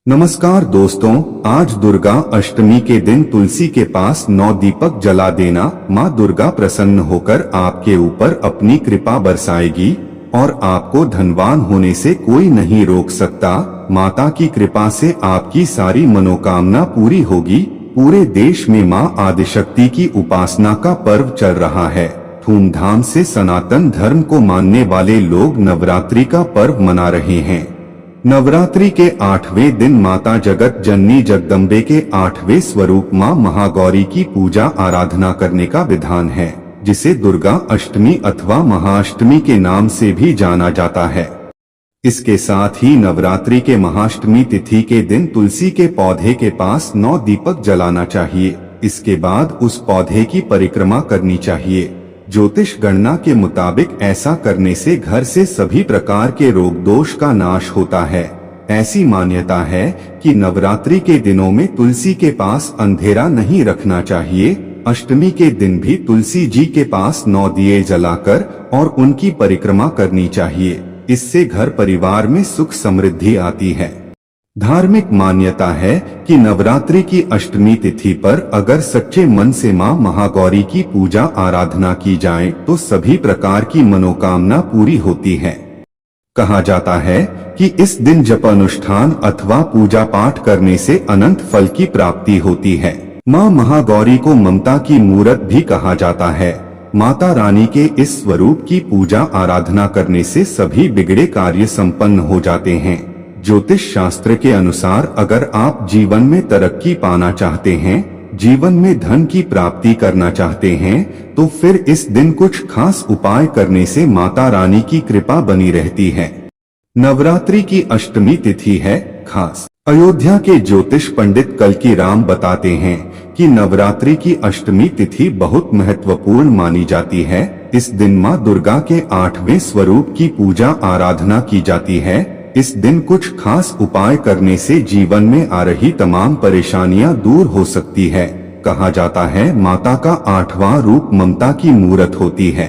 नमस्कार दोस्तों, आज दुर्गा अष्टमी के दिन तुलसी के पास 9 दीपक जला देना। माँ दुर्गा प्रसन्न होकर आपके ऊपर अपनी कृपा बरसाएगी और आपको धनवान होने से कोई नहीं रोक सकता। माता की कृपा से आपकी सारी मनोकामना पूरी होगी। पूरे देश में माँ आदिशक्ति की उपासना का पर्व चल रहा है। धूमधाम से सनातन धर्म को मानने वाले लोग नवरात्रि का पर्व मना रहे हैं। नवरात्रि के 8वें दिन माता जगत जननी जगदम्बे के 8वें स्वरूप मां महागौरी की पूजा आराधना करने का विधान है, जिसे दुर्गा अष्टमी अथवा महाअष्टमी के नाम से भी जाना जाता है। इसके साथ ही नवरात्रि के महाअष्टमी तिथि के दिन तुलसी के पौधे के पास 9 दीपक जलाना चाहिए। इसके बाद उस पौधे की परिक्रमा करनी चाहिए। ज्योतिष गणना के मुताबिक ऐसा करने से घर से सभी प्रकार के रोग दोष का नाश होता है। ऐसी मान्यता है कि नवरात्रि के दिनों में तुलसी के पास अंधेरा नहीं रखना चाहिए। अष्टमी के दिन भी तुलसी जी के पास 9 दिए जलाकर और उनकी परिक्रमा करनी चाहिए। इससे घर परिवार में सुख समृद्धि आती है। धार्मिक मान्यता है कि नवरात्रि की अष्टमी तिथि पर अगर सच्चे मन से मां महागौरी की पूजा आराधना की जाए तो सभी प्रकार की मनोकामना पूरी होती है। कहा जाता है कि इस दिन जप अनुष्ठान अथवा पूजा पाठ करने से अनंत फल की प्राप्ति होती है। मां महागौरी को ममता की मूरत भी कहा जाता है। माता रानी के इस स्वरूप की पूजा आराधना करने से सभी बिगड़े कार्य संपन्न हो जाते हैं। ज्योतिष शास्त्र के अनुसार अगर आप जीवन में तरक्की पाना चाहते हैं, जीवन में धन की प्राप्ति करना चाहते हैं, तो फिर इस दिन कुछ खास उपाय करने से माता रानी की कृपा बनी रहती है। नवरात्रि की अष्टमी तिथि है खास। अयोध्या के ज्योतिष पंडित कल्की राम बताते हैं कि नवरात्रि की अष्टमी तिथि बहुत महत्वपूर्ण मानी जाती है। इस दिन माँ दुर्गा के 8वें स्वरूप की पूजा आराधना की जाती है। इस दिन कुछ खास उपाय करने से जीवन में आ रही तमाम परेशानियां दूर हो सकती है। कहा जाता है माता का 8वां रूप ममता की मूरत होती है।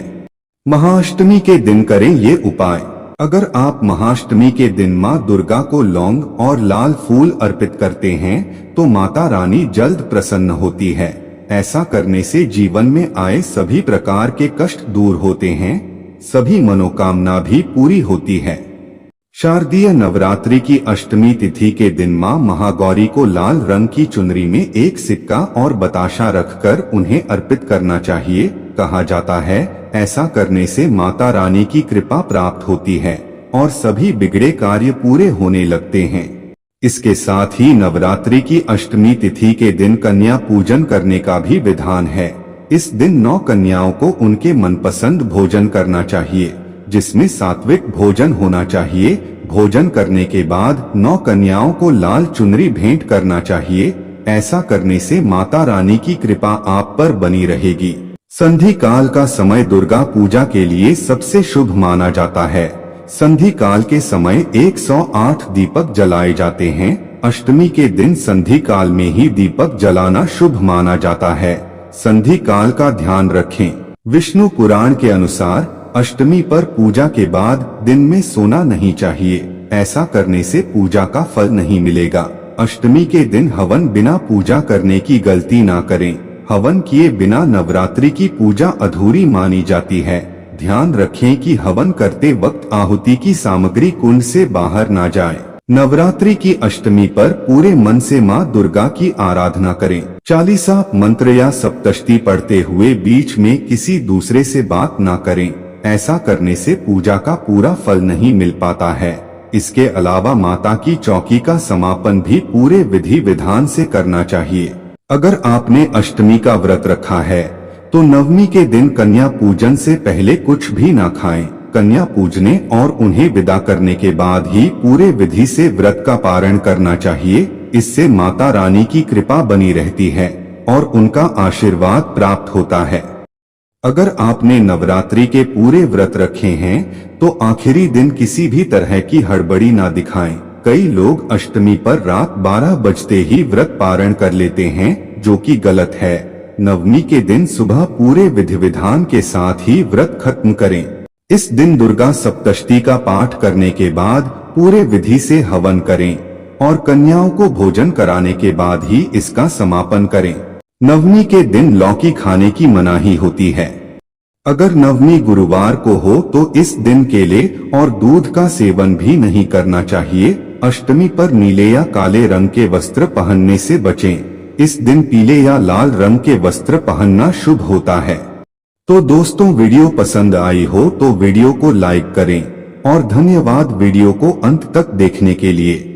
महाअष्टमी के दिन करें ये उपाय। अगर आप महाअष्टमी के दिन माँ दुर्गा को लौंग और लाल फूल अर्पित करते हैं तो माता रानी जल्द प्रसन्न होती है। ऐसा करने से जीवन में आए सभी प्रकार के कष्ट दूर होते हैं, सभी मनोकामना भी पूरी होती है। शारदीय नवरात्रि की अष्टमी तिथि के दिन मां महागौरी को लाल रंग की चुनरी में एक सिक्का और बताशा रखकर उन्हें अर्पित करना चाहिए। कहा जाता है ऐसा करने से माता रानी की कृपा प्राप्त होती है और सभी बिगड़े कार्य पूरे होने लगते हैं। इसके साथ ही नवरात्रि की अष्टमी तिथि के दिन कन्या पूजन करने का भी विधान है। इस दिन 9 कन्याओं को उनके मनपसंद भोजन करना चाहिए, जिसमें सात्विक भोजन होना चाहिए। भोजन करने के बाद 9 कन्याओं को लाल चुनरी भेंट करना चाहिए। ऐसा करने से माता रानी की कृपा आप पर बनी रहेगी। संधि काल का समय दुर्गा पूजा के लिए सबसे शुभ माना जाता है। संधि काल के समय 108 दीपक जलाए जाते हैं। अष्टमी के दिन संधि काल में ही दीपक जलाना शुभ माना जाता है। संधि काल का ध्यान रखें। विष्णु पुराण के अनुसार अष्टमी पर पूजा के बाद दिन में सोना नहीं चाहिए। ऐसा करने से पूजा का फल नहीं मिलेगा। अष्टमी के दिन हवन बिना पूजा करने की गलती ना करें। हवन किए बिना नवरात्रि की पूजा अधूरी मानी जाती है। ध्यान रखें कि हवन करते वक्त आहुति की सामग्री कुंड से बाहर ना जाए। नवरात्रि की अष्टमी पर पूरे मन से माँ दुर्गा की आराधना करें। चालीसा मंत्र या सप्तशती पढ़ते हुए बीच में किसी दूसरे से बात ना करें। ऐसा करने से पूजा का पूरा फल नहीं मिल पाता है। इसके अलावा माता की चौकी का समापन भी पूरे विधि विधान से करना चाहिए। अगर आपने अष्टमी का व्रत रखा है तो नवमी के दिन कन्या पूजन से पहले कुछ भी ना खाएं। कन्या पूजने और उन्हें विदा करने के बाद ही पूरे विधि से व्रत का पारण करना चाहिए। इससे माता रानी की कृपा बनी रहती है और उनका आशीर्वाद प्राप्त होता है। अगर आपने नवरात्रि के पूरे व्रत रखे हैं तो आखिरी दिन किसी भी तरह की हड़बड़ी ना दिखाएं। कई लोग अष्टमी पर रात 12 बजते ही व्रत पारण कर लेते हैं, जो कि गलत है। नवमी के दिन सुबह पूरे विधि विधान के साथ ही व्रत खत्म करें। इस दिन दुर्गा सप्तशती का पाठ करने के बाद पूरे विधि से हवन करें। और कन्याओं को भोजन कराने के बाद ही इसका समापन करें। नवमी के दिन लौकी खाने की मनाही होती है। अगर नवमी गुरुवार को हो तो इस दिन केले और दूध का सेवन भी नहीं करना चाहिए। अष्टमी पर नीले या काले रंग के वस्त्र पहनने से बचें। इस दिन पीले या लाल रंग के वस्त्र पहनना शुभ होता है। तो दोस्तों, वीडियो पसंद आई हो तो वीडियो को लाइक करें और धन्यवाद वीडियो को अंत तक देखने के लिए।